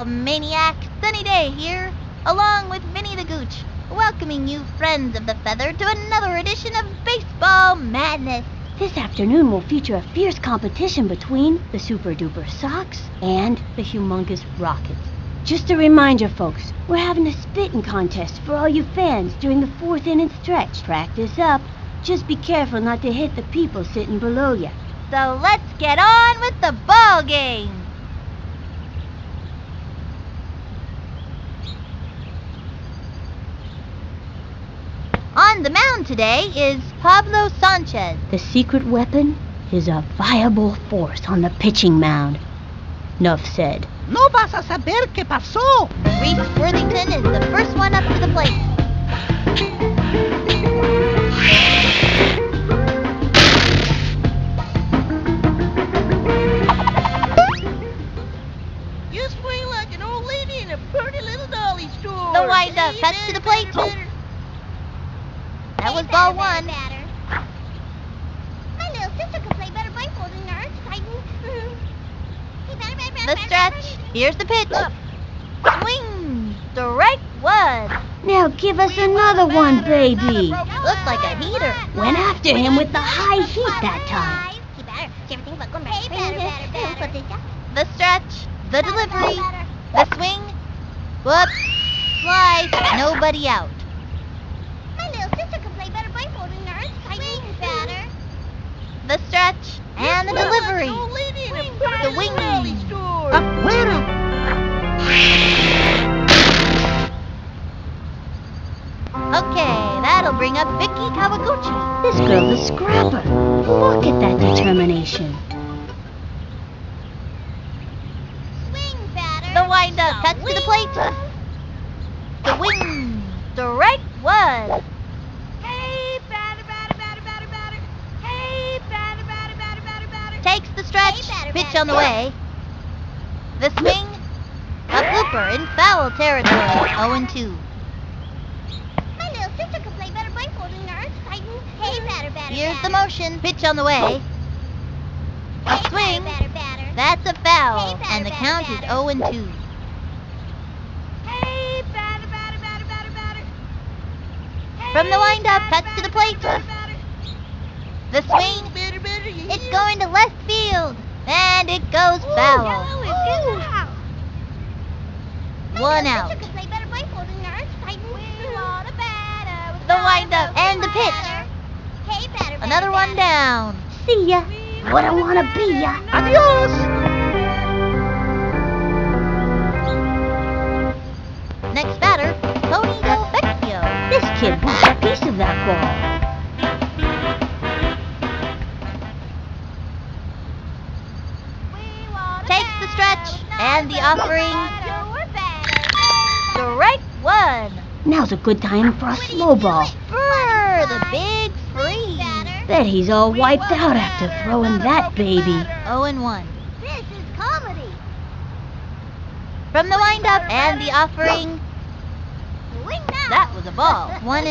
Maniac, Sunny Day here, along with Vinny the Gooch, welcoming you friends of the feather to another edition of Baseball Madness. This afternoon will feature a fierce competition between the Super Duper Sox and the Humongous Rockets. Just a reminder, folks, we're having a spitting contest for all you fans during the fourth inning stretch. Practice up. Just be careful not to hit the people sitting below you. So let's get on with the ball game. On the mound today is Pablo Sanchez. The secret weapon is a viable force on the pitching mound. Nuff said. No vas a saber qué pasó. Reese Worthington is the first one up to the plate. You swing like an old lady in a pretty little dolly store. The wind-up cuts to the plate. That was ball one. My little sister could play better blindfolded than ours. The stretch. Here's the pitch. Swing. Strike one. Now give us another one, baby. Looks like a heater. Went after him with the high heat that time. The stretch. The delivery. The swing. Whoops. Slice. Nobody out. My little sister could play better blindfolded than ours. Swing better. The stretch. And the delivery. The wing. Afuera. Okay, that'll bring up Vicky Kawaguchi. This girl's a scrapper. Look at that determination. Swing better. The wind-up cuts to the plate. The wing. Strike one. Hey, batter, batter, batter, batter, batter. Hey, batter, batter, batter, batter, batter. Takes the stretch. Pitch on the way. The swing. A blooper in foul territory. 0-2. My little sister could play better blindfolded than ours. Hey, batter, batter, Here's the batter. motion. Pitch on the way. A Hey, swing. batter, batter, batter. That's a foul. Hey, batter, And the batter, count is batter. 0-2. Hey, batter, batter, batter, batter, batter. From the wind-up, Hey, cuts to the batter, plate. batter, batter. The swing. It's going to left field. And it goes foul. One out. The wind-up and the pitch. Another one down. See ya. What I wanna be ya. Adios. Next batter, Tony Delvecchio. This kid wants a piece of that ball. Takes the stretch and the offering. Strike one. Now's a good time for a slow ball. Brr, the big freeze. Bet he's all wiped out after throwing that baby. 0-1. This is comedy. From the wind-up and the offering. That was a ball. 1-1. What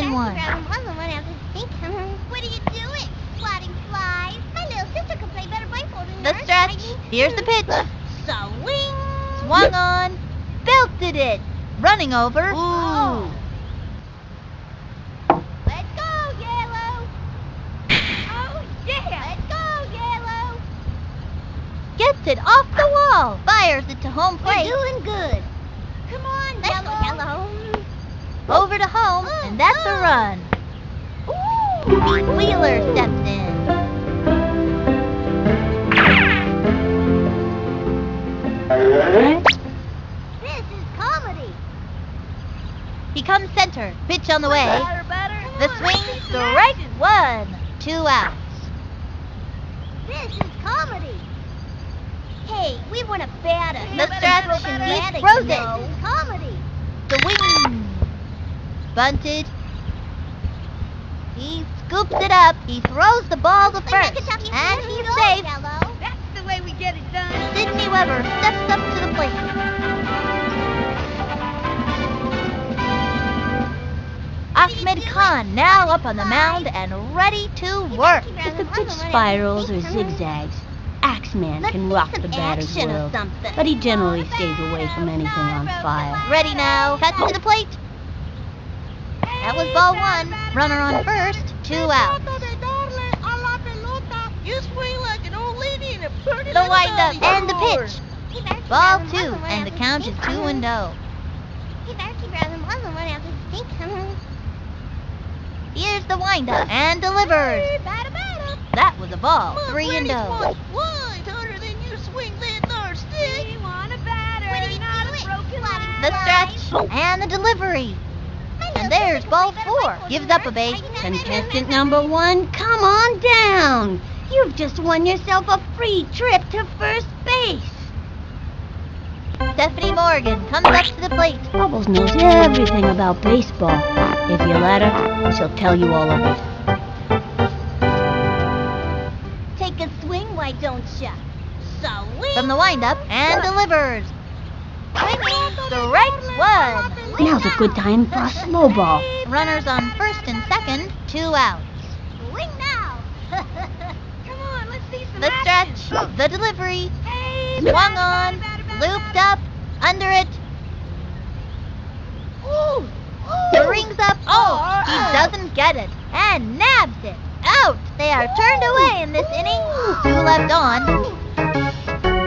are you doing? Swatting flies. My little sister could play better blindfolded than The ours. stretch. Here's the pitch. Swing. Swung on. Belted it. Running over. Oh. Let's go, Yellow. Oh, yeah. Let's go, Yellow. Gets it off the wall. Fires it to home We're plate. doing good. Come on, Yellow. Over to home, and that's a run. Pete Wheeler steps in. This is comedy. He comes center. Pitch on the way. The swing. Strike one. 2 outs. This is comedy. Hey, we want a batter. The stretch. He throws it. This is comedy. The wing. Bunted. He scoops it up. He throws the ball to first. And he's safe. That's the way we get it done. Sidney Weber steps up to the plate. Ahmed Khan now up on the mound and ready to work. If the pitch spirals or zigzags, axe X Man Let's can see rock some the batter's action or world, something. but he generally stays away from anything on fire. Ready now. Cut to the plate. That was ball one. Runner on first. 2 outs. You swing like an old lady in a pretty The little windup doggy and the door. pitch. Ball 2, and the count is 2-0. Here's the windup and delivers. That was a ball. My 3-0. granny's much wide harder than you swing that large stick. We want a batter, not a broken leg. The stretch and the delivery. And there's ball 4. Gives up a base. Contestant number 1, come on down. You've just won yourself a free trip to first base. Stephanie Morgan comes up to the plate. Bubbles knows everything about baseball. If you let her, she'll tell you all of it. Take a swing, why don't ya? Swing. From the windup and delivers. Swinging strike 1. Now's a good time for a slow ball. Runners on first and second. 2 outs. Swing now. Come on, let's see some The action. stretch. The delivery. Hey, Swung batter, on. batter, batter, Looped up. Under it. The ring's up. Oh, he doesn't get it. And nabs it. Out. They are turned away in this inning. 2 left on.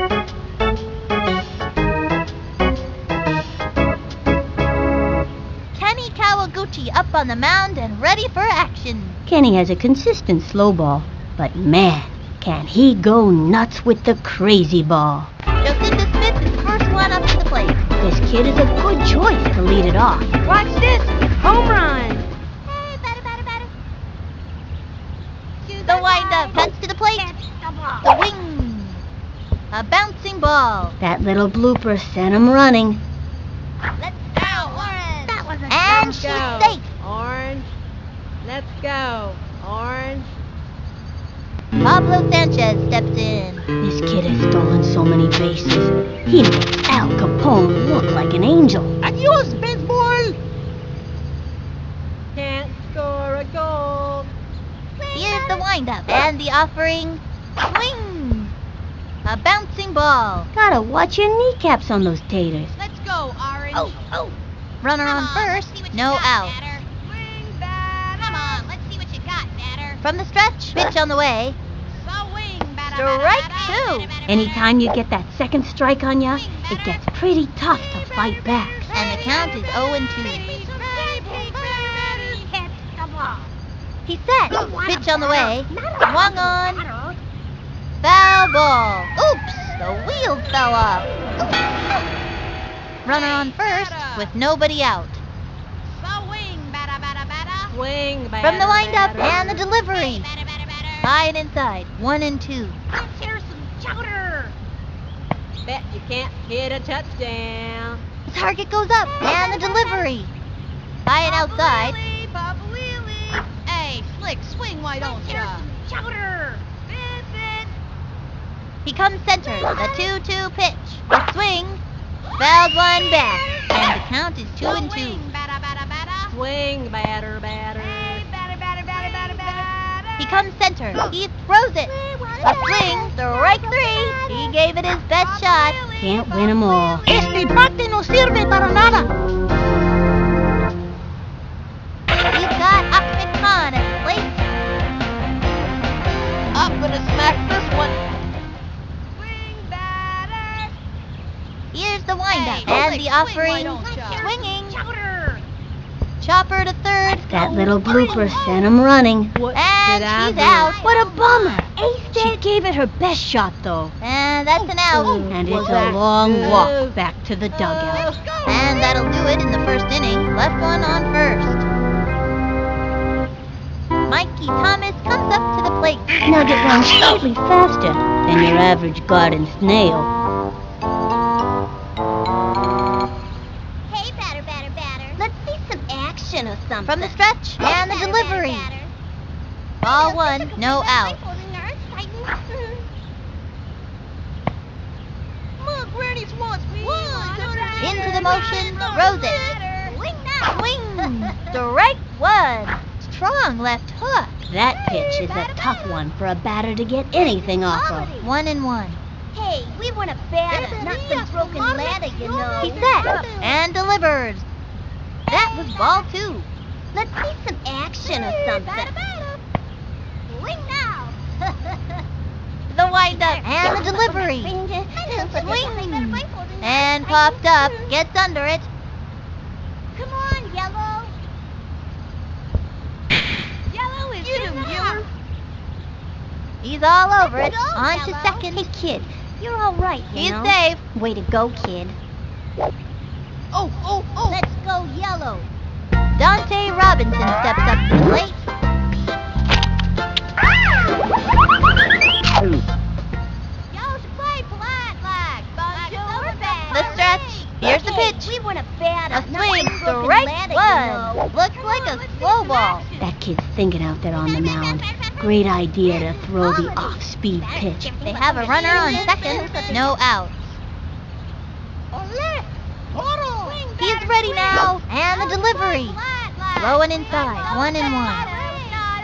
Kenny Kawaguchi up on the mound and ready for action. Kenny has a consistent slow ball, but man, can he go nuts with the crazy ball. Jocinda Smith is the first one up to the plate. This kid is a good choice to lead it off. Watch this. Home run. Hey, batter. The windup cuts to the plate. The wing. A bouncing ball. That little blooper sent him running. Let's go, Orange. That was a And she's safe. Orange. Let's go. Orange. Pablo Sanchez steps in. This kid has stolen so many bases. He makes Al Capone look like an angel. Adios, baseball. Can't score a goal. Here's the windup and the offering. Swing. A bouncing ball. Gotta watch your kneecaps on those taters. Let's go, Orange. Runner on first. No out. Swing, batter. Come on, let's see what you got, batter. From the stretch. Pitch on the way. Swing, batter. Strike 2. Anytime you get that second strike on ya, it gets pretty tough to fight back. And the count is 0-2. He's set. Pitch on the way. Swung on. Foul ball. Oops, the wheels fell off. Runner on first with nobody out. Swing, batter. From the windup and the delivery. High and inside. 1-2. Let's hear some chowder. Bet you can't hit a touchdown. The target goes up and the delivery. High and outside. Papa Wheelie. Hey, Slick, swing, why don't Let's hear ya? some chowder. Vincent. He comes center. The 2-2 pitch. The swing. Fouled one back. And the count is 2-2. Swing, batter. Hey, batter. He comes center. He throws it. A swing. Strike 3. He gave it his best shot. Can't win 'em all. Este bate no sirve para nada. He's got Ahmed Khan at the plate. I'm gonna smack this one. Swing, batter. Here's the windup Hey, and Slick, the swing, why offering. don't ya? Swinging. Chowder. Chopper to third. That little blooper sent him running. What And did I she's do? out. What a bummer. She gave it her best shot, though. And that's an out. And Was it's a that long good? walk back to the dugout. And that'll do it in the first inning. Left one on first. Mikey Thomas comes up to the plate. Nugget runs slightly faster than your average garden snail. Hey, batter. Let's see some action or something. From the stretch and the delivery. Ball 1, no out. My granny's wants me. Into the motion, throws it. Swing. Strike 1. Strong left hook. That pitch is a tough one for a batter to get anything off of. 1-1. Hey, we want a batter, not some broken ladder, you know. He set and delivers. That was ball 2. Let's see some action or something. Swing now. The windup and the delivery. Swing. And popped up. Gets under it. Come on, Yellow. Yellow is in the house. He's all over it. Let's go, On to Yellow. second. Hey, kid, you're all right, you He's know. safe. Way to go, kid. Oh. Let's go, Yellow. Dante Robinson steps up to the plate. Y'all should play polite like. Bonjour, The stretch. Here's the pitch. We want a batter, A not swing. some broken Strike ladder, one. you know. Looks like a slow ball. That kid's thinking out there on the mound. Great idea to throw the off-speed pitch. They have a runner on second. No outs. He's ready now. And the delivery. Throwing inside. 1-1. Not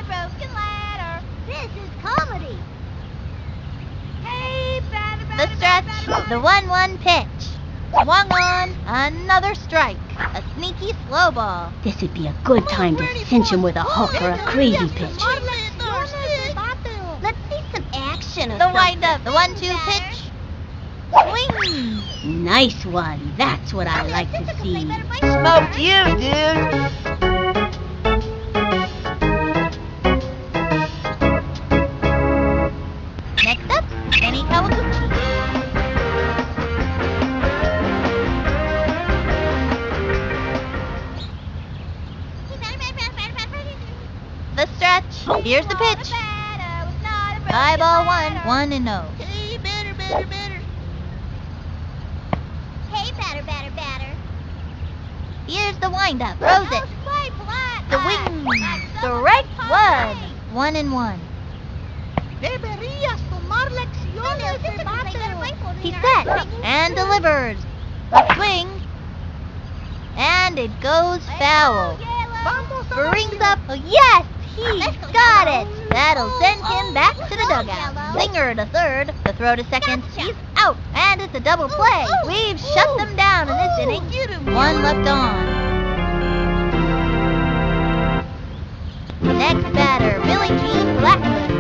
a broken ladder. This is comedy. Hey, batter, The stretch. The 1-1 pitch. Swung on. Another strike. A sneaky slow ball. This'd be a good time to cinch him with a hook or a crazy pitch. Let's see some action or The windup. The 1-2 pitch. Swing. Nice one. That's what I like to see. Smoked you, dude. Next up, Benny Kawaguchi. The stretch. Here's the pitch. High ball 1-0. Hey, better. Hey, batter. Here's the windup. Throws it. The wing. Strike 1. 1-1. Deberías tomar lecciones de bate. He set and delivers. A swing. And it goes foul. Brings up. Oh, yes! He got it! That'll send him back to the dugout. Singer to third. The throw to second. He's out. And it's a double play. We've shut them down in this inning. One left on. Next batter, Billy Jean Blackman.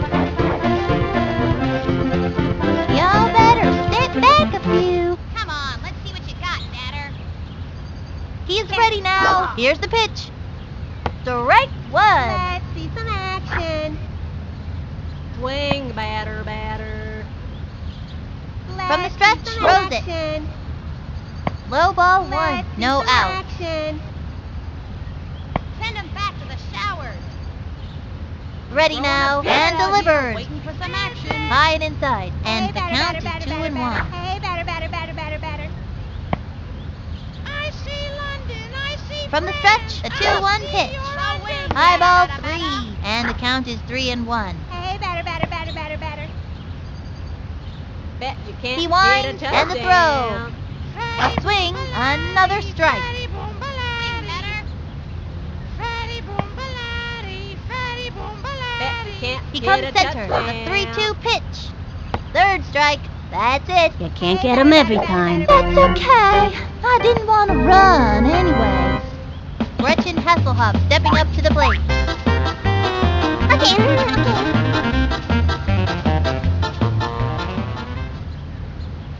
Y'all better step back a few. Come on, let's see what you got, batter. He's ready now. Here's the pitch. Strike 1. Let's see some action. Swing, batter. From the stretch, throws it. Low ball 1. No out. Action. Send him back to the showers. Ready now and delivers. Waiting for some action. High and inside. And the count is 2-1. Hey, batter. I see London, I see From the stretch, a 2-1 pitch. High ball 3. And the count is 3-1. Hey, batter. Bet you can't He get winds a and the touchdown. throw. A swing, another strike. Bet you can't He get comes a center. touchdown. The 3-2 pitch. Third strike. That's it. You can't get him every time. That's okay. I didn't want to run anyway. Gretchen Hasselhoff stepping up to the plate.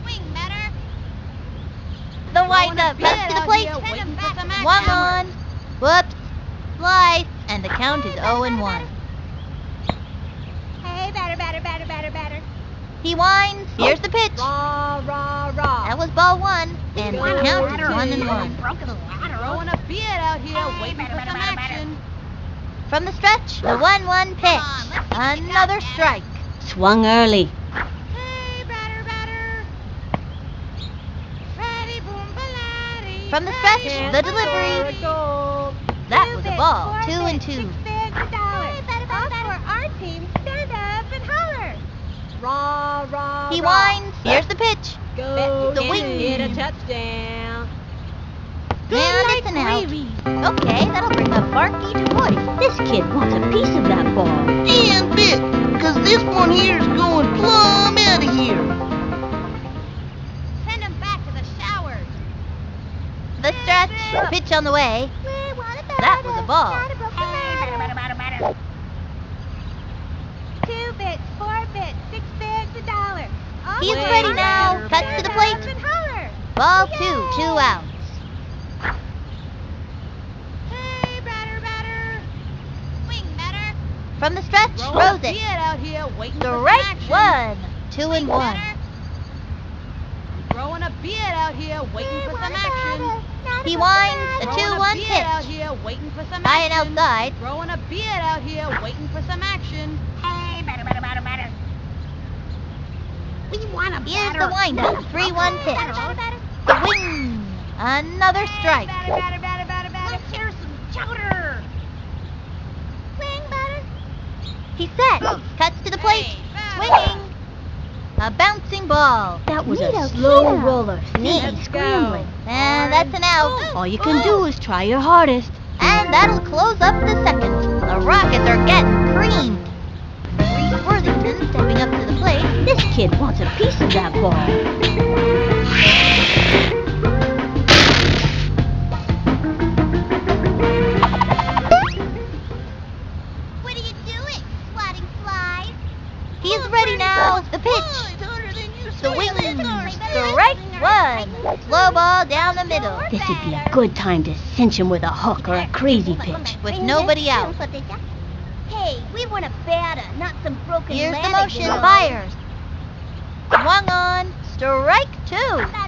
Swing, batter. The windup comes to the plate. Waiting for some action. Swung on. Whoops. Slice. And the count is 0-1. Hey, batter. He winds. Here's the pitch. Rah. That was ball 1. And the count is 1-1. Throwing a bit out here, waiting for some action. From the stretch, the 1-1 pitch. Another strike. Swung early. Hey, batter. Fatty boom baladi. From the stretch, the delivery. That was a ball. 2-2. Our team, stand up and holler. Rah. He winds. Here's the pitch. Go The get wing. it, a touchdown. And it's an out. Okay, that'll bring up Barky to voice. This kid wants a piece of that ball. And bit, 'cause this one here's going plumb out of here. The stretch, pitch on the way. That was a ball. Hey, batter. 2 bits, 4 bits, 6 bags, $1. He's ready now. Cuts to the plate. Ball 2, 2 outs. Hey, batter. Swing, batter. From the stretch, throws it. out here waiting Strike 1, 2 and 1. Throwing a beard out here waiting for some action. He winds a 2-1 pitch. here waiting for some High and outside. Throwing a beard out here waiting for some action. Hey, batter. We want a Here's the windup, 3-1 pitch. Swing, another strike. Batter. Let's hear some chowder. Swing, batter. He's set. Cuts to the plate. Swinging. A bouncing ball. That was a Neato, slow Neato. roller, sneaky Let's go. scrambling. And that's an out. All you can do is try your hardest. And that'll close up the second. The Rockets are getting creamed. Reese Worthington stepping up to the plate. This kid wants a piece of that ball. What are you doing, swatting flies? He's ready now. The pitch. The wing. Strike 1. Slow ball down the middle. This would be a good time to cinch him with a hook or a crazy pitch. With nobody out. Hey, we want a batter, not some broken Here's the leg motion. again. Fires. Swung on. Strike 2.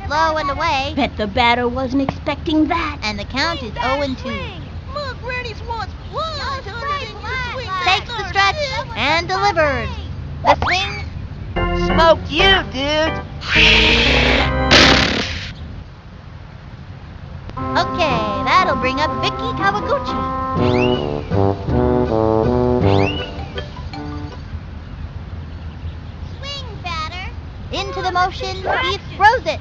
Slow and away. Bet the batter wasn't expecting that. And the count is 0-2. Look, Granny's wants blood. Takes the stretch and delivers. The swing. Smoked you, dude. Okay, that'll bring up Vicky Kawaguchi. Swing, batter. Into the motion, he throws it.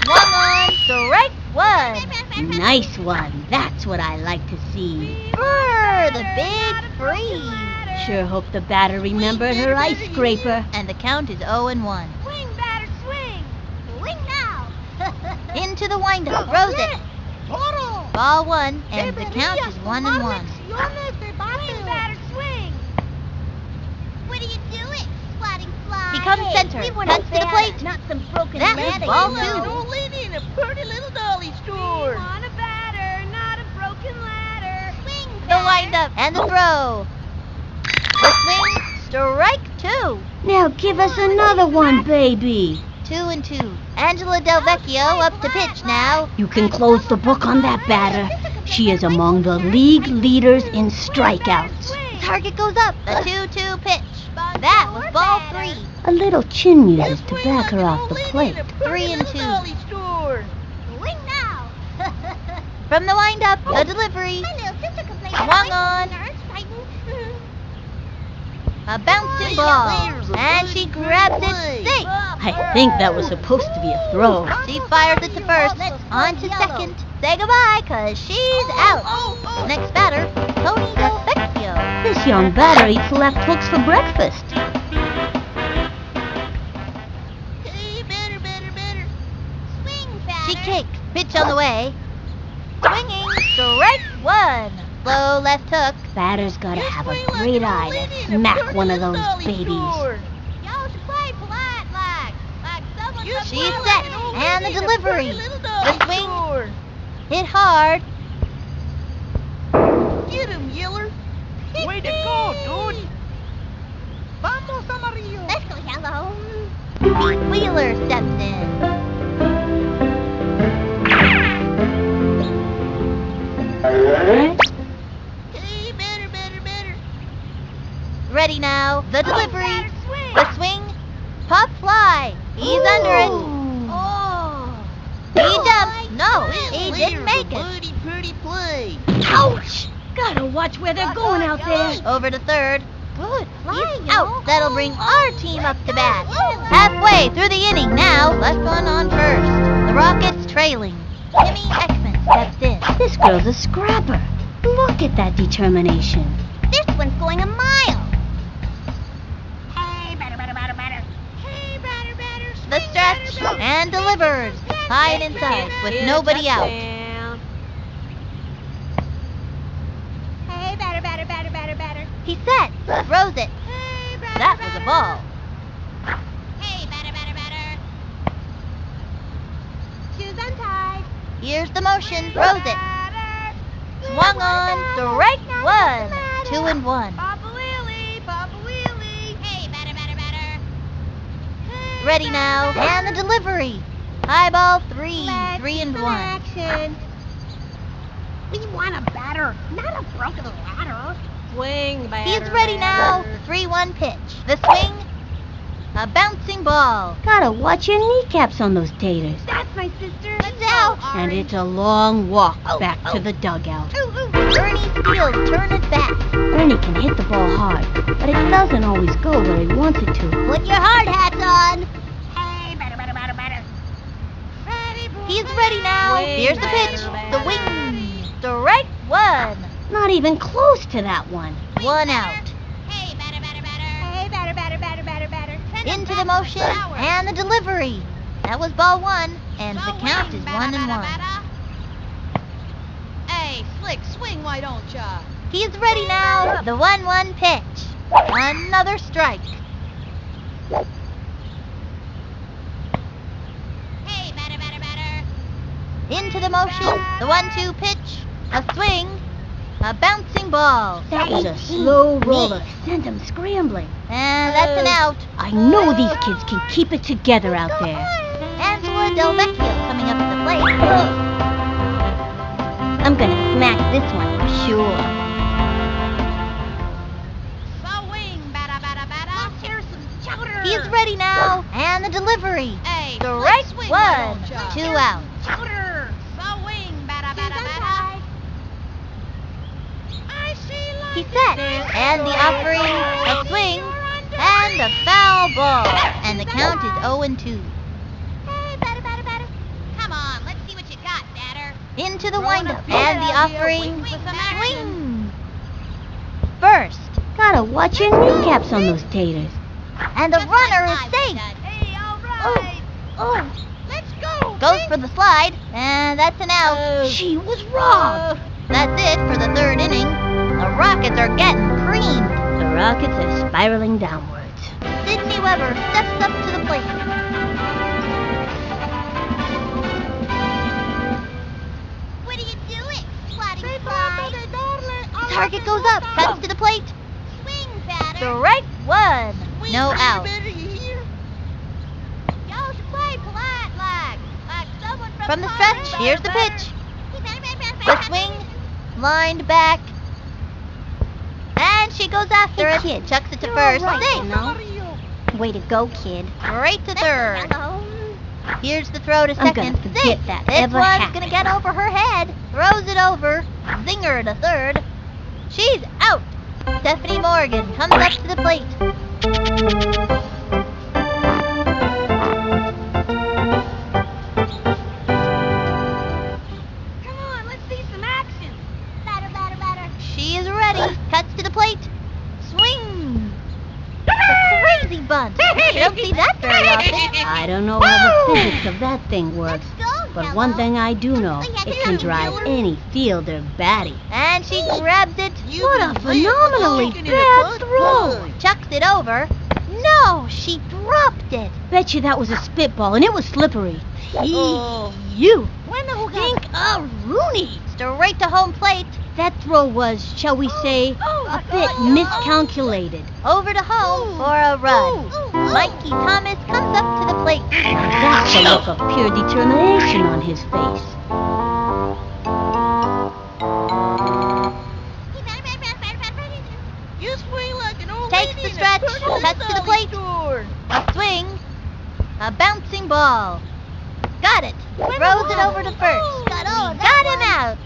Swung on, strike 1. Nice one. That's what I like to see. Brr, the big freeze. Sure hope the batter remembered her ice scraper. And the count is 0-1. Swing, batter, swing. Swing now. Into the windup, throws it. Ball 1, and the count is 1-1. Swing, batter, swing. What are you doing, swatting flies? He comes center, We want cuts a to the batter, plate. not some broken That leg is ball again. 2. Old lady in a pretty little dolly store. We want a batter, not a broken ladder. Swing, The windup and the throw. The swing, strike 2. Now give us another one, baby. 2-2. Angela Del Vecchio up to pitch now. You can close the book on that batter. She is among the league leaders in strikeouts. The target goes up. The 2-2 pitch. That was ball 3. A little chin music to back her off the plate. 3-2. Dolly store. Swing now. From the windup, the delivery. My little sister complains Swung on. A bouncing ball. And she grabs it safe. I think that was supposed to be a throw. She fires it to first. On to second. Say goodbye, cause she's out. Next batter, Tony Del Vecchio. This young batter eats left hooks for breakfast. Hey, better. Swing, batter. She kicks. Pitch on the way. Swinging. Strike 1. Slow left hook. Batter's gotta have a great eye to smack one of those babies. Y'all should play polite like someone from She's Florida. set. And the delivery. The swing. Hit hard. Get him, Yeller. Way to go, dude. Vamos, Amarillo. Let's go, yellow. Pete Wheeler steps in. Hey, better. Ready now. The delivery. Batter, swing. The swing. Pop fly. He's under it. Oh. He jumps. No, he didn't make it. Pretty play. Ouch! Gotta watch where they're going out there. Over to third. Good fly, He's out. That'll bring our team up to bat. Halfway through the inning now. Left one on first. The Rockets trailing. Jimmy Ekman steps in. This girl's a scrapper. Look at that determination. This one's going a mile. Hey, batter. Hey, batter. The stretch and delivers. High and inside with nobody out. He's set. Throws it. Hey, batter, That was a ball. Hey, batter. Shoes untied. Here's the motion. Throws it. Batter. Swung on. Strike one. 2 and 1. Papa wheelie. Hey, batter. Hey, Ready now. And the delivery. High ball 3. 3 and 1. Action. We want a batter, not a broken ladder. Swing, He's ready now. 3-1 pitch. The swing. A bouncing ball. Gotta watch your kneecaps on those taters. That's my sister. He's out. And it's a long walk back to the dugout. Ernie steals. Turn it back. Ernie can hit the ball hard, but it doesn't always go where he wants it to. Put your hard hats on. Hey, batter. Ready, boy. He's ready now. Swing, Here's the pitch. The wing. Strike one. Not even close to that one. 1 out. Hey, batter. Hey, batter. Send Into them the back motion to flowers. and the delivery. That was ball 1, and the count is 1 and 1. Hey, Slick, swing, why don't ya? He's ready now. The 1-1 pitch. Another strike. Hey, batter. Into the motion. The 1-2 pitch. A swing. A bouncing ball. That was a slow roller. Sent him scrambling. And that's an out. I know these kids can keep it together out there. Angela Del Vecchio coming up to the plate. I'm gonna smack this one for sure. Swing, batter. Let's hear some chowder. He's ready now. And the delivery. Hey, Strike swing, why 1. don't ya? 2 out. Chowder. Swing, batter. I see light. He's set. And the offering. A swing. And a foul ball. And the count is 0 and 2. Hey, batter. Come on, let's see what you got, batter. Into the Throwing windup. a pitch And the out here, offering. wing some action. Swing. First. Gotta watch your kneecaps on those taters. And the Just runner like is I safe. said. Hey, all right. Oh. Let's go. Goes for the slide. And that's an out. She was robbed. That's it for the 3rd inning. The Rockets are getting creamed. The Rockets are spiraling downwards. Sidney Weber steps up to the plate. What are you doing? Swatting fly. Target goes up. Cuts to the plate. Swing, batter. Strike 1. Swing, No out. batter, you hear? Y'all should play polite like someone From the Colorado. stretch, here's the pitch. The The swing. Lined back. And she goes after it. kid, Chucks it to you're first. all right, Safe. you know. Way to go, kid. Right to 3rd. Here's the throw to I'm second. gonna forget Safe. that This ever one's happened. gonna get over her head. Throws it over. Zinger to 3rd. She's out. Stephanie Morgan comes up to the plate. Come on, let's see some action. Batter. She is ready. Cuts to the plate. Swing. A crazy bunt. You don't see that very often. I don't know how the physics of that thing works, Let's go, but Yellow. one thing I do know, it can drive any fielder batty. And she grabs it. What a phenomenally bad throw! Chucks it over. No, she dropped it. Bet you that was a spitball and it was slippery. You think a Rooney! Straight to home plate. That throw was, shall we say, a bit miscalculated. Over to home for a run. Mikey Thomas comes up to the plate. That's a look of pure determination on his face. You swing like an old Takes lady the in a stretch, personal cuts to the dolly plate. store. A swing. A bouncing ball. Got it. Throws it over to first. Got him out.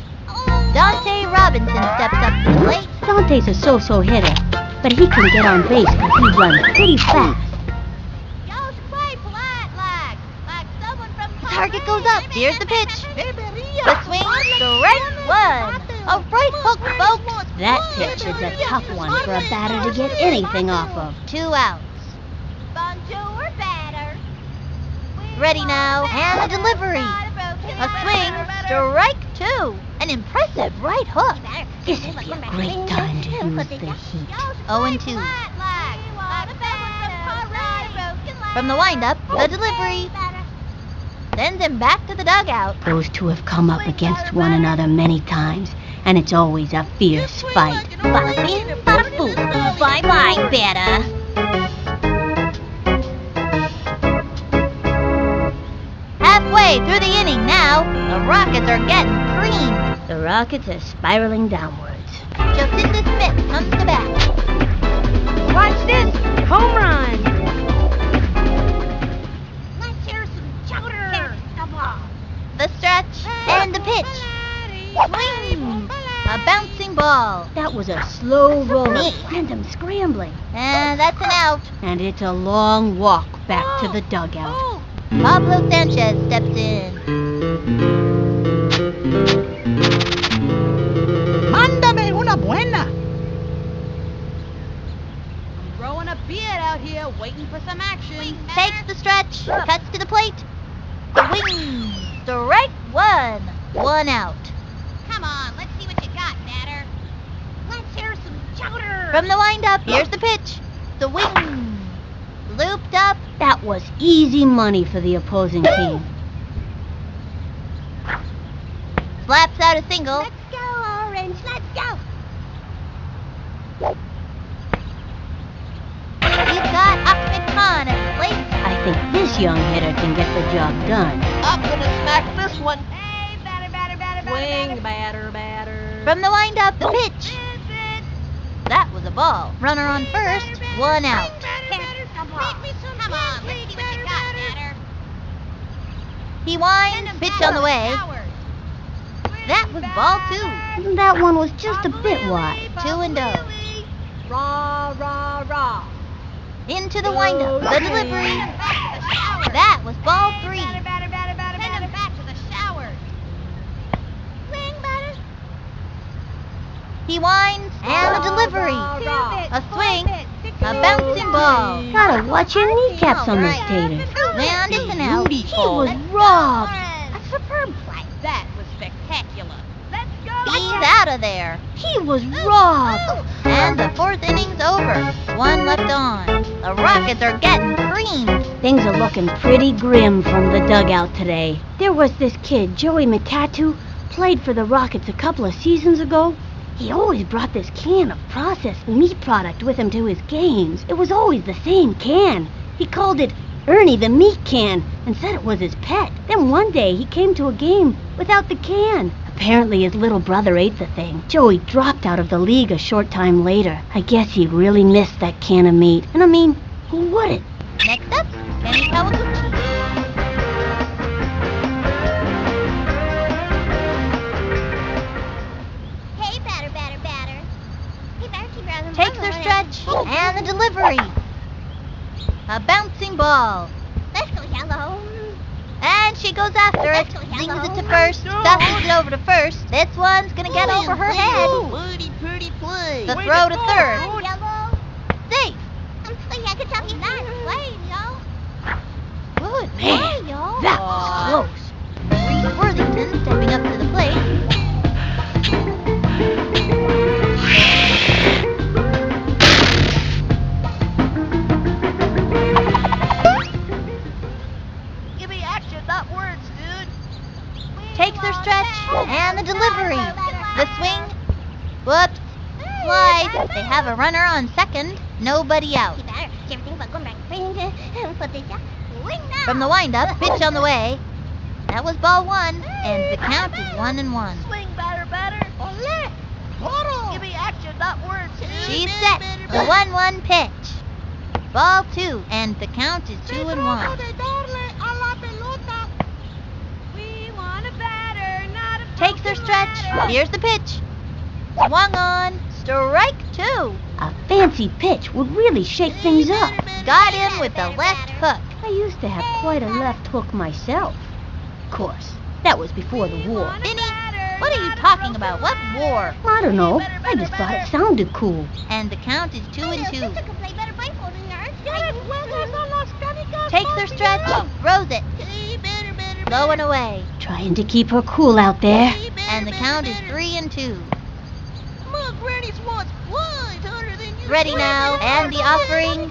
Dante Robinson steps up to the plate. Dante's a so-so hitter, but he can get on base because he runs pretty fast. Y'all should play polite like someone from Target goes up. Here's the pitch. The swing. Strike 1. A right hook, folks. That pitch is a tough one for a batter to get anything off of. 2 outs. Bonjour, batter. Ready now. And the delivery. A swing. Strike too. An impressive right hook. This'd be a great time to use the heat. 0-2. From the windup, the delivery. Sends him back to the dugout. Those two have come up against one another many times, and it's always a fierce fight. Bada bing, bada boom. Bye-bye, Beta. Halfway through the inning now, the Rockets are getting creamed. The Rockets are spiraling downwards. Jacinda Smith comes to bat. Watch this! Home run! Let's hear some chowder. The stretch and the pitch. Swing! A bouncing ball. That was a slow roll, random scrambling. And that's an out. And it's a long walk back to the dugout. Pablo Sanchez steps in. Mándame una buena. Growing a beard out here, waiting for some action. Takes the stretch. Cuts to the plate. Swing! Strike one. One out. Come on, let's see what you got, batter. Let's hear some chowder. From the windup, here's the pitch. Swing! Looped up. That was easy money for the opposing team. Slaps out a single. Let's go, Orange. Let's go. He's got Ahmed Khan at the plate. I think this young hitter can get the job done. I'm gonna smack this one. Hey, batter. Swing, batter. From the windup, the pitch. That was a ball. Runner on first. One out. Come on, let's see what you got, batter. He winds. Pitch on the way. That was ball two. That one was just a bit wide. 2-0. Rah. Into the windup. The delivery. That was ball three. Send him back to the shower. Swing, batter. He winds. And the delivery. A swing. A bouncing ball. Gotta watch your kneecaps on those taters. And it's an out. He was robbed. A superb play. That was spectacular. Let's go. He's out of there. He was robbed. And the fourth inning's over. One left on. The Rockets are getting creamed. Things are looking pretty grim from the dugout today. There was this kid, Joey McTattoo, played for the Rockets a couple of seasons ago. He always brought this can of processed meat product with him to his games. It was always the same can. He called it Ernie the Meat Can and said it was his pet. Then one day he came to a game without the can. Apparently his little brother ate the thing. Joey dropped out of the league a short time later. I guess he really missed that can of meat. And I mean, who wouldn't? Next up, Kenny Kawaguchi. Hey, batter. Hey, batter, keep around. Takes their stretch and the delivery. A bouncing ball. Let's go, yellow. And she goes after it. Zings it to first. Stuffs it over to first. This one's gonna get over her head. Pretty play. The throw to third. Yellow. Safe. I'm playing Kentucky. Nice play, yo. Good Man, play, y'all. that was close. Reese Worthington stepping up to the plate. Give me action, not words, dude. Takes their stretch and the delivery. The swing. Whoops. Slide. They have a runner on second. Nobody out. From the windup, pitch on the way. That was ball one, and the count is 1-1. Swing, batter. Ole. Toro. Give me action, not words, dude. She's set. The 1-1 pitch. Ball two, and the count is 2-1. We want a batter, not a Takes their stretch. Here's the pitch. Swung on. Strike two. A fancy pitch would really shake things up. Got him with the left hook. I used to have quite a left hook myself. Of course, that was before the war. Vinny, what are you talking about? What war? I don't know. I just thought it sounded cool. And the count is 2-2. Play better baseball than yours. Takes their stretch. Throws it. Low and away. Trying to keep her cool out there. and the count is 3-2. My granny wants flies harder than you. Ready now, and the offering,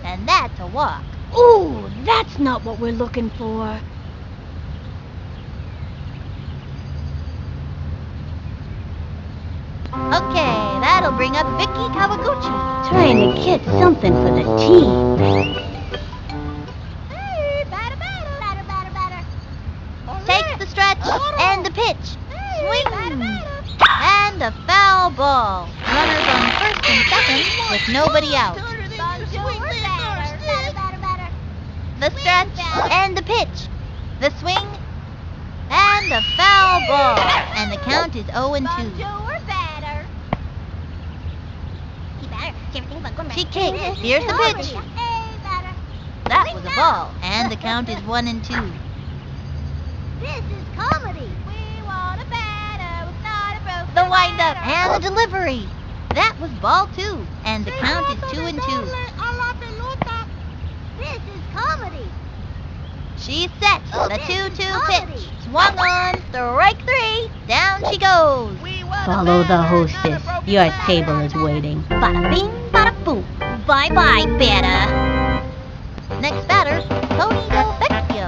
and that's a walk. Ooh, that's not what we're looking for. Okay, that'll bring up Vicky Kawaguchi. Trying to get something for the team. Hey, batter, batter, batter, batter, batter. Takes the stretch and the pitch. Swing batter, batter. and a foul ball. Runners on first and second with nobody out. Bonjour, batter, batter, batter, batter. The stretch and the pitch. The swing and a foul ball. And the count is 0-2. Bonjour, batter. Hey, batter. Everything but good, She man. kicks. Here's the pitch. Hey, batter. That was a ball. And the count is 1-2. This is comedy. We want a batter with not a broken The windup batter. and the delivery. That was ball 2. And the count is 2-2. This is comedy. She sets the 2-2 pitch. Swung on, strike 3. Down she goes. Follow the hostess. Your table is waiting. Bada bing, bada boom. Bye-bye, batter. Next batter, Tony Del Vecchio.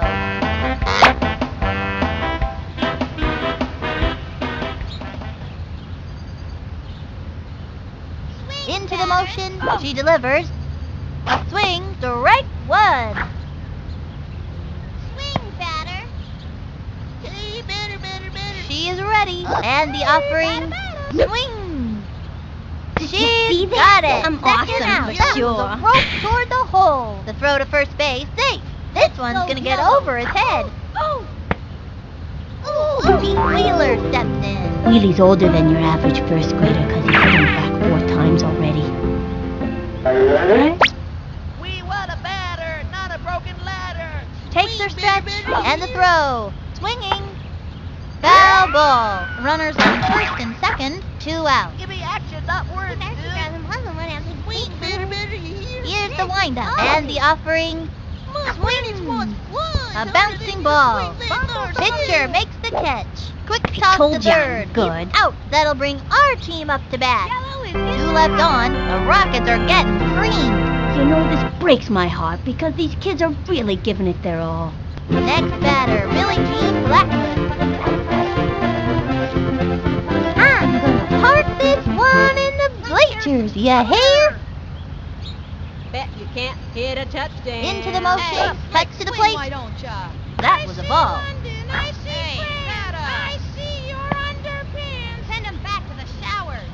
Into the motion, she delivers. A swing, strike 1. Swing, batter. Hey, batter, batter, batter. She is ready, and the offering, swing. Did you see She's that? got it. I'm Second awesome out. for That sure. was a rope toward the hole. The throw to first base, safe. This one's gonna get over his head. Oh. Ooh, Pete Wheeler steps in. Wheelie's older than your average first grader because he's hit him back 4 times already. We want a batter, not a broken ladder. Takes her stretch and the throw. Swinging. Foul ball. Runners on first and second, 2 out. Give me action, not words, dude. Swing, Batter, batter, you hear? Here's the windup and the offering. My granny wants flies A harder bouncing than ball. you. Swing, Pitcher makes the catch. Quick toss told to ya I'm third. good. He's out. That'll bring our team up to bat. Yellow is 2 left on. The Rockets are getting creamed. You know, this breaks my heart because these kids are really giving it their all. Next batter, Billie Jean Blackman. I'm gonna park this one in the bleachers, ya hear? Bet you can't hit a touchdown. Into the motion, touch to the plate. don't ya? That was a ball. I see your underpants. Send him back to the showers.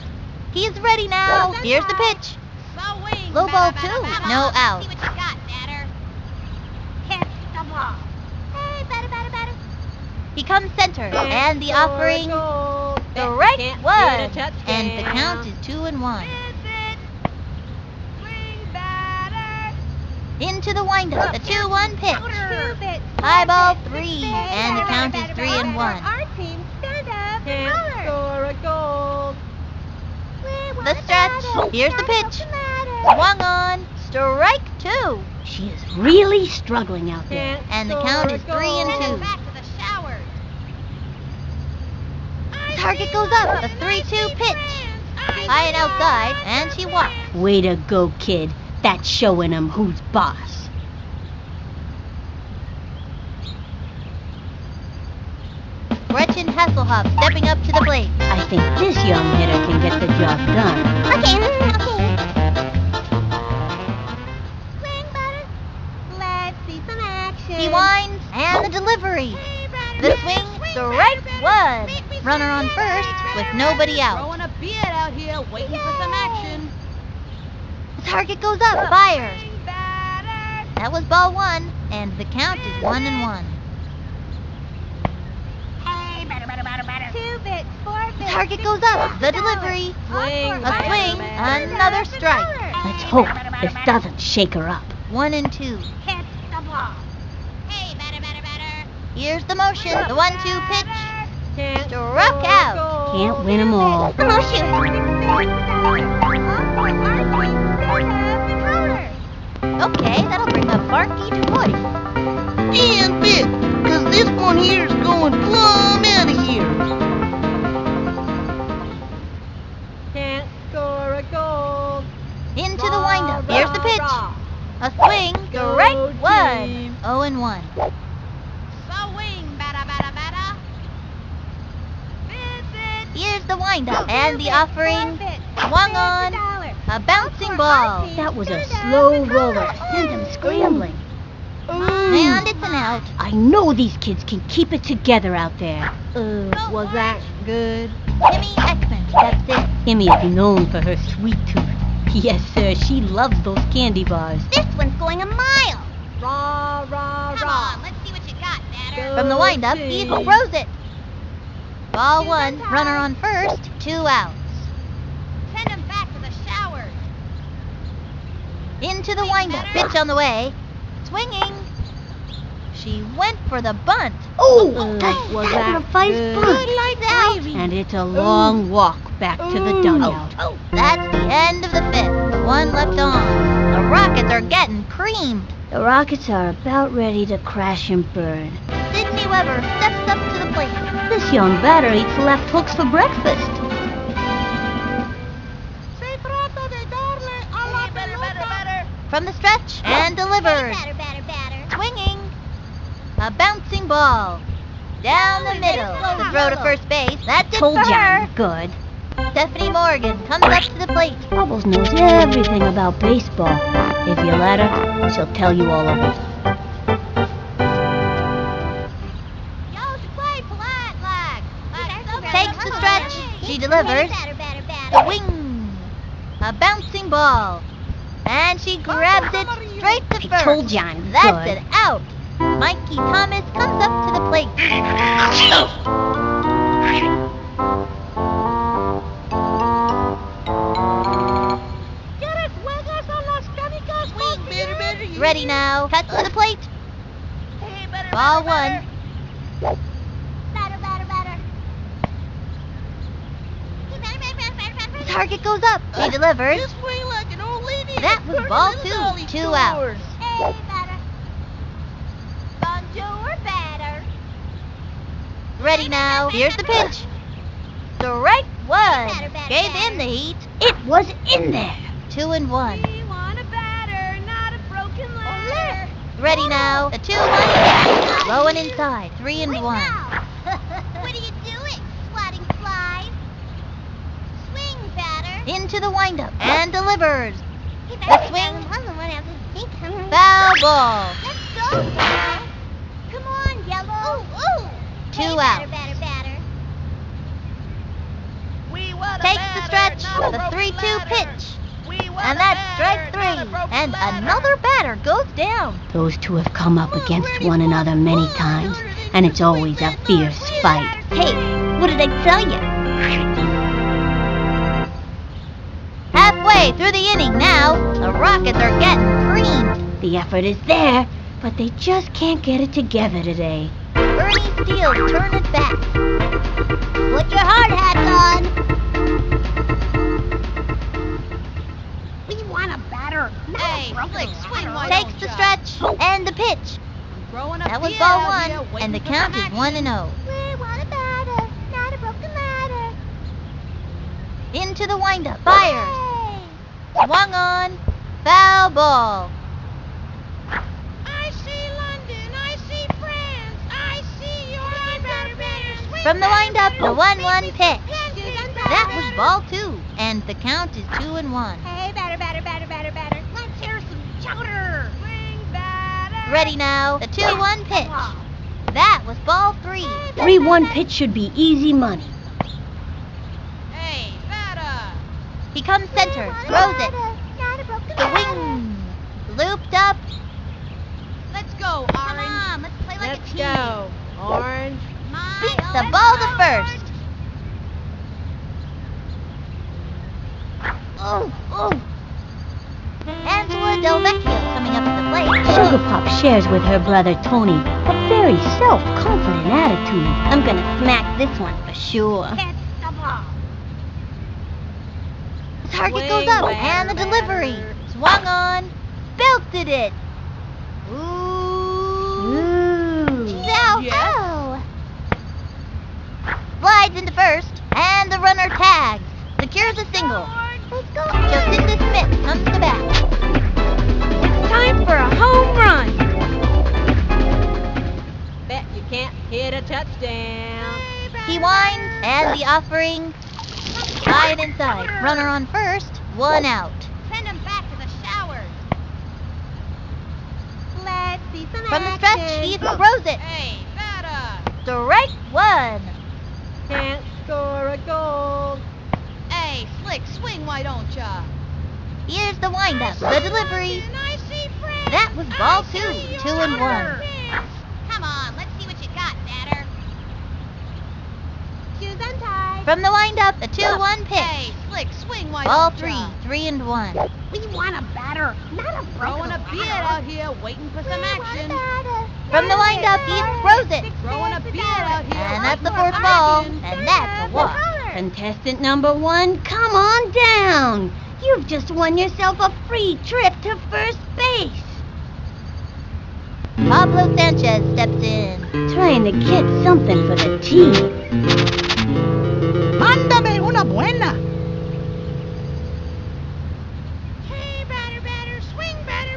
He's ready now. Here's the pitch. Swing, Low ball batter, 2, batter, no batter. out. See what you got, batter. Catch the ball. Hey, batter, batter, batter. He comes center, and the offering, the right one, and the count is 2-1. Swing, batter. Into the windup, the 2-1 pitch. Stupid. High ball 3, and the count is 3-1. Our team stand up. Can't Color. score a goal. The stretch, here's the pitch. Swung on, strike 2. She is really struggling out there. Can't And the score count a is goal. 3-2. Back to the showers. The target goes up, the 3-2 pitch. High and outside, and she walks. Way to go, kid. That's showing 'em who's boss. Gretchen Hasselhoff stepping up to the plate. I think this young hitter can get the job done. Okay. Swing, batter. Let's see some action. He winds, and the delivery. The swing, strike 1. Runner on first, with nobody out. Throwing a beard out here, waiting for some action. The target goes up, fires. Swing, batter. That was ball 1, and the count is 1-1. Hey, batter, batter, batter, batter. 2 bits, 4 The bits. target goes up, the delivery. Swing, A batter, swing, batter. another strike. Let's hope this doesn't shake her up. 1-2. Catch the ball. Hey, batter, batter, batter. Here's the motion, the 1-2 pitch. Can't Struck score a out. goal. Can't win 'em all. Promotion. Color. Okay, that'll bring up Barky to voice. And bit, 'cause this one here's going plumb out of here. Can't score a goal. Into the windup. Here's the pitch. A swing. Strike one. 0-1. Swing, batter, batter, batter. Visit. Here's the windup. And the offering. Swung on. A bouncing ball. That was a slow roller. Sent them scrambling. And it's an out. I know these kids can keep it together out there. Was that good? Timmy Ekman steps in. Timmy is known for her sweet tooth. Yes, sir, she loves those candy bars. This one's going a mile. Rah, rah, Come rah. on, let's see what you got, batter. From the windup, he throws it. Ball one. Runner on first. 2 outs. Send him back to the showers. Into the windup. Pitch on the way. Swinging. She went for the bunt. Oh, was sacrifice that bunt. Lights out. And it's a long walk back to the dugout. That's the end of the 5th. 1 left on. The Rockets are getting creamed. The Rockets are about ready to crash and burn. Sidney Weber steps up to the plate. This young batter eats left hooks for breakfast. From the stretch and delivered. Batter, batter, batter. Swinging. A bouncing ball. Down the middle. The throw to first base. That's it Told for ya, her. good. Stephanie Morgan comes up to the plate. Bubbles knows everything about baseball. If you let her, she'll tell you all of it. Takes the stretch. She delivers. Batter, batter, The batter. wing. A bouncing ball. And she grabs it straight to I first. told ya I'm That's good. an out. Mikey Thomas comes up to the plate. Ready now. Cut to the plate. Ball one. Batter, batter, batter. Batter, batter, batter, batter, batter. Target goes up. She delivers. Swing like an old lady. That was ball 2. 2 outs. Hey, batter. Bonjour, batter. Ready now. Here's the pitch. Strike one. Gave in the heat. It was in there. 2-1. We want a batter, not a broken ladder. Ready now. The 2-1. Low and inside. 3-1. What are you doing, swatting flies? Swing, batter. Into the windup and delivers. Hey, The swing. Foul ball. Let's go, batter. Come on, yellow. Ooh. 2 Hey, outs. batter, batter, batter. Takes the stretch. The 3-2 pitch. And that's strike 3. And another batter goes down. Those two have come up against one another many times, and it's always a fierce fight. Hey, what did I tell you? Halfway through the inning now, the Rockets are getting creamed. The effort is there, but they just can't get it together today. Bernie Steele turn it back. Put your hard hats on. We want a batter. Hey, Flick, swing, why Takes don't the ya? stretch and the pitch. Growing up That was here, ball yeah, 1, waiting and the for count some is action. 1-0. We want a batter, not a broken ladder. Into the windup. Fires. Hey. Swung on. Foul ball. I see London, I see France, I see your batter, batter, swing. From the windup, the 1-1 pitch. That That was ball 2, and the count is 2-1. Hey, batter, batter, batter, batter, batter. Let's hear some chowder. Swing batter. Ready now. The 2-1 pitch. That was ball 3. 3-1 pitch should be easy money. Hey, batter. He comes center. Throws it. Not a broken The ladder. wing. Looped up. Let's go, Come Orange. on, let's play like Let's a team. go, Orange. Beats the ball to first. Angela Del Vecchio coming up to the plate. Sugar Pop shares with her brother Tony a very self-confident attitude. I'm gonna smack this one for sure. Hit the ball. The target Swing, goes up, batter, and the delivery. batter. Swung on. Belted it. Ooh. Ooh. She's out. go. Yes. Oh. Slides into first, and the runner tags. Secures a single. Let's go. Just as the Smith comes to bat. Time for a home run. Bet you can't hit a touchdown. He winds, and the offering. Side inside. Runner on first, 1 out. Send him back to the showers. Let's see some From the stretch, he throws it. Hey, batter! Strike 1. Can't score a goal. Hey, Slick, swing, why don't ya? Here's the windup, the delivery. I see friends. That was ball I 2, see your 2 and 1. friends. Come on, let's see what you got, batter. Shoes untied. From the windup, a 2-1 pitch. Hey, Slick, swing, why Ball don't 3, ya? 3 and 1. We want a batter, not a Throwing a beard out here, waiting for some action. From the windup, he throws it. Throwing a beard out here. And that's the waiting for 4th ball, action. and that's a walk. Contestant number 1, come on down. You've just won yourself a free trip to first base. Pablo Sanchez steps in. Trying to get something for the team. Mándame una buena. Hey, batter, swing, batter.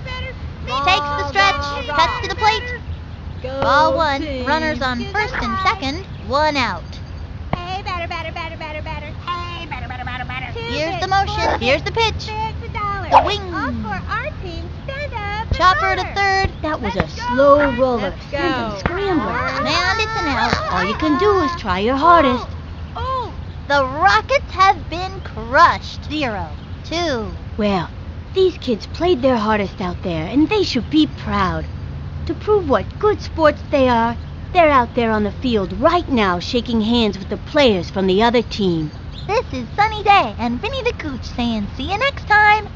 Takes the stretch, cuts to the plate. Go Ball 1, team. runners on first and second, 1 out. Hey, batter. Hey, batter. Here's the motion, here's the pitch. There's the dollar. The wing. All for our team. Stand up. Chopper to third, That was a slow roller, Let's go. and scrambler. and it's an out. All you can do is try your hardest. Oh, the Rockets have been crushed. 0-2. Well, these kids played their hardest out there, and they should be proud. To prove what good sports they are, they're out there on the field right now shaking hands with the players from the other team. This is Sunny Day and Vinny the Cooch saying see you next time.